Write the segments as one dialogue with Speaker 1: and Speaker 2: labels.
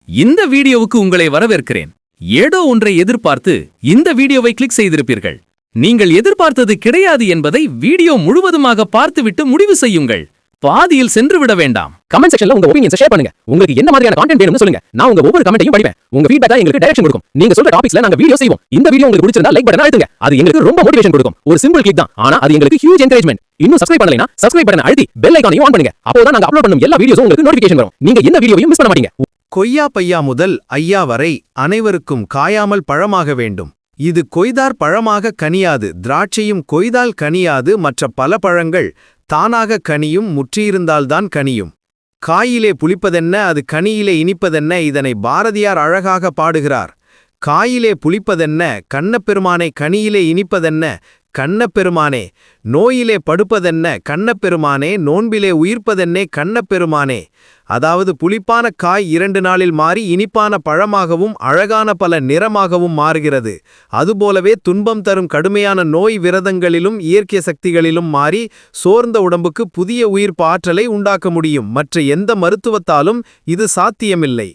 Speaker 1: இந்த வீடியோவுக்கு உங்களை வரவேற்கிறேன். ஏதோ ஒன்றை எதிர்பார்த்து இந்த வீடியோவை கிளிக் செய்திருப்பீர்கள். நீங்கள் எதிர்பார்த்தது கிடையாது என்பதை வீடியோ முழுவதுமாக பார்த்துவிட்டு முடிவு செய்யுங்கள். பாதியில் சென்று விட வேண்டாம்.
Speaker 2: கமெண்ட் செக்ஷன்ல உங்க ஒபினியன்ஸ் ஷேர் பண்ணுங்க. உங்களுக்கு என்ன மாதிரியான கண்டென்ட் வேணும்னு சொல்லுங்க. நான் உங்க ஒவ்வொரு கமெண்ட்டையும் படிப்பேன். உங்க ஃபீட்பேக்கா எங்களுக்கு டைரக்ஷன் கொடுக்கும். நீங்க சொல்ற டாபிக்ஸ்ல நாங்க வீடியோ செய்வோம். இந்த வீடியோ உங்களுக்கு பிடிச்சிருந்தா லைக் பட்டனை அழுத்துங்க. அது எங்களுக்கு ரொம்ப மோட்டிவேஷன் கொடுக்கும். ஒரு சிம்பிள் கிளிக் தான், ஆனா அது எங்களுக்கு ஹியூஜ் என்கரேஜ்மென்ட். இன்னும் சப்ஸ்கிரைப் பண்ணலைனா சப்ஸ்கிரைப் பட்டனை அழுத்தி பெல் ஐகானையும் ஆன் பண்ணுங்க. அப்போதான் நாங்க அப்லோட் பண்ணும் எல்லா வீடியோஸும் உங்களுக்கு நோட்டிஃபிகேஷன் வரும். நீங்க எந்த வீடியோவையும் மிஸ் பண்ண மாட்டீங்க.
Speaker 3: கொய்யா பையா முதல் ஐயா வரை அனைவருக்கும் காயாமல் பழமாக வேண்டும். இது கொய்தார் பழமாக கனியாது, திராட்சையும் கொய்தால் கனியாது. மற்ற பல பழங்கள் தானாக கனியும், முற்றியிருந்தால்தான் கனியும். காயிலே புளிப்பதென்ன, அது கனியிலே இனிப்பதென்ன? இதனை பாரதியார் அழகாக பாடுகிறார். காயிலே புளிப்பதென்ன கண்ணப்பெருமானே, கனியிலே இனிப்பதென்ன கண்ணப்பெருமானே? நோயிலே படுப்பதென்ன கண்ணப்பெருமானே, நோன்பிலே உயிர்ப்பதென்னே கண்ணப்பெருமானே? அதாவது புளிப்பான காய் 2 நாளில் மாறி இனிப்பான பழமாகவும் அழகான பல நிறமாகவும் மாறுகிறது. அதுபோலவே துன்பம் தரும் கடுமையான நோய் விரதங்களிலும் இயற்கை சக்திகளிலும் மாறி சோர்ந்த உடம்புக்கு புதிய உயிர்ப்பு ஆற்றலை உண்டாக்க முடியும். மற்ற எந்த மருத்துவத்தாலும் இது சாத்தியமில்லை.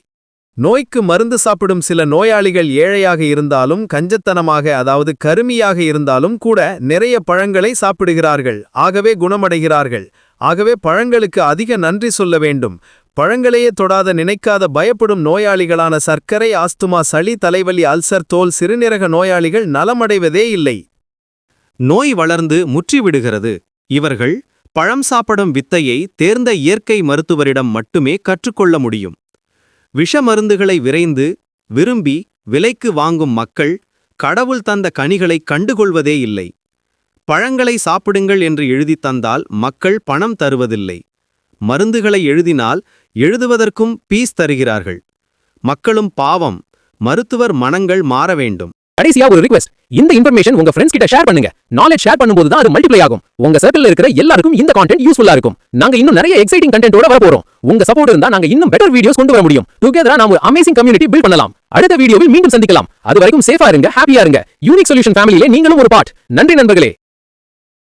Speaker 3: நோய்க்கு மருந்து சாப்பிடும் சில நோயாளிகள் ஏழையாக இருந்தாலும், கஞ்சத்தனமாக அதாவது கருமியாக இருந்தாலும் கூட நிறைய பழங்களை சாப்பிடுகிறார்கள். ஆகவே குணமடைகிறார்கள். ஆகவே பழங்களுக்கு அதிக நன்றி சொல்ல வேண்டும். பழங்களையே தொடாத, நினைக்காத, பயப்படும் நோயாளிகளான சர்க்கரை, ஆஸ்துமா, சளி, தலைவலி, அல்சர், தோல், சிறுநீரக நோயாளிகள் நலமடைவதே இல்லை.
Speaker 4: நோய் வளர்ந்து முற்றிவிடுகிறது. இவர்கள் பழம் சாப்பிடும் வித்தையை தேர்ந்த இயற்கை மருத்துவரிடம் மட்டுமே கற்றுக்கொள்ள முடியும். விஷ மருந்துகளை விரைந்து விரும்பி விலைக்கு வாங்கும் மக்கள் கடவுள் தந்த கனிகளை கண்டுகொள்வதே இல்லை. பழங்களை சாப்பிடுங்கள் என்று எழுதி தந்தால் மக்கள் பணம் தருவதில்லை. மருந்துகளை எழுதினால் எழுதுவதற்கும் பீஸ் தருகிறார்கள். மக்களும் பாவம். மருத்துவர் மனங்கள் மாற வேண்டும்.
Speaker 2: கடைசியா ஒரு ரிக்வெஸ்ட், இந்த இன்ஃபர்மேஷன் உங்க ஃப்ரெண்ட்ஸ் கிட்ட ஷேர் பண்ணுங்க. நாலேஜ் ஷேர் பண்ணும்போது தான் அது மல்டிப்ளை ஆகும். உங்க சர்க்கிள்ல இருக்கிற எல்லாருக்கும் இந்த கண்டென்ட் யூஸ்ஃபுல்லா இருக்கும். நாங்க இன்னும் நிறைய எக்ஸைட்டிங் கண்டென்ட்டோட வர போறோம். உங்க சப்போர்ட் இருந்தா நாங்க இன்னும் பெட்டர் வீடியோஸ் கொண்டு வர முடியும். டுகெதரா நாம ஒரு அமேசிங் கம்யூனிட்டி பில்ட் பண்ணலாம். அடுத்த வீடியோவில் மீண்டும் சந்திக்கலாம். அது வரைக்கும் சேஃபா இருங்க, ஹாப்பியா இருங்க. யூனிக் சொல்யூஷன் ஃபேமிலியிலே நீங்களும் ஒரு பார்ட். நன்றி நண்பர்களே.